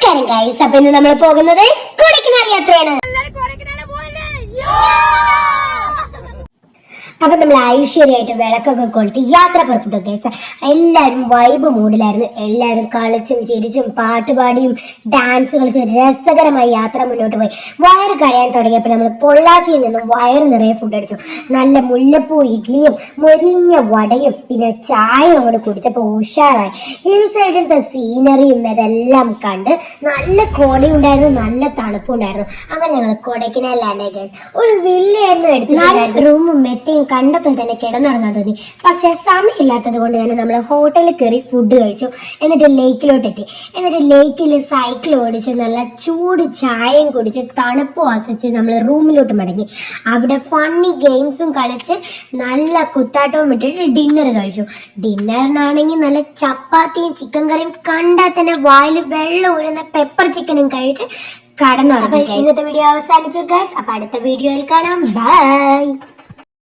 നമസ്കാരം ഗൈസ്. അപ്പൊ ഇന്ന് നമ്മൾ പോകുന്നത് കൊടൈക്കനാൽ യാത്രയാണ്. അപ്പൊ നമ്മൾ ഐശ്വര്യമായിട്ട് വിളക്കൊക്കെ കൊളുത്തി യാത്ര പുറപ്പെട്ടു ഗൈസ്. എല്ലാവരും വൈബ് മൂഡിലായിരുന്നു. എല്ലാവരും കളിച്ചും ചിരിച്ചും പാട്ടുപാടിയും ഡാൻസ് കളിച്ചും രസകരമായി യാത്ര മുന്നോട്ട് പോയി. വയറ് കരയാൻ തുടങ്ങിയപ്പോൾ നമ്മൾ പൊള്ളാച്ചിയിൽ നിന്നും വയറ് നിറയെ ഫുഡ് അടിച്ചു. നല്ല മുല്ലപ്പൂ ഇഡ്ലിയും മൊരിഞ്ഞ വടയും പിന്നെ ചായ അങ്ങോട്ട് കുടിച്ചപ്പോൾ ഉഷാറായി. ഹിൽ സൈഡിലത്തെ സീനറിയും ഇതെല്ലാം കണ്ട് നല്ല കോടയുണ്ടായിരുന്നു, നല്ല തണുപ്പുണ്ടായിരുന്നു. അങ്ങനെ ഞങ്ങൾ കൊടൈക്കനാലിലാണ് ഗൈസ്. ഒരു വില്ലയായിരുന്നു എടുത്ത് റൂമും മെത്തയും കണ്ടപ്പോൾ തന്നെ കിടന്നുറങ്ങാൻ തോന്നി. പക്ഷെ സമയമില്ലാത്തത് കൊണ്ട് തന്നെ നമ്മൾ ഹോട്ടലിൽ കയറി ഫുഡ് കഴിച്ചു. എന്നിട്ട് ലേക്കിലോട്ട് എത്തി. എന്നിട്ട് ലേക്കിൽ സൈക്കിൾ ഓടിച്ച് നല്ല ചൂട് ചായയും കുടിച്ച് തണുപ്പ് ആസ്വദിച്ച് നമ്മൾ റൂമിലോട്ട് മടങ്ങി. അവിടെ ഫണ്ണി ഗെയിംസും കളിച്ച് നല്ല കുത്താട്ടവും ഇട്ടിട്ട് ഡിന്നർ കഴിച്ചു. ഡിന്നറിനാണെങ്കിൽ നല്ല ചപ്പാത്തിയും ചിക്കൻ കറിയും കണ്ടാൽ തന്നെ വായിൽ വെള്ളം ഊരുന്ന പെപ്പർ ചിക്കനും കഴിച്ച് കടന്നുറങ്ങി. ഇന്നത്തെ വീഡിയോ അവസാനിച്ചു ഗൈസ്. അപ്പൊ അടുത്ത വീഡിയോയിൽ കാണാം. ബൈ.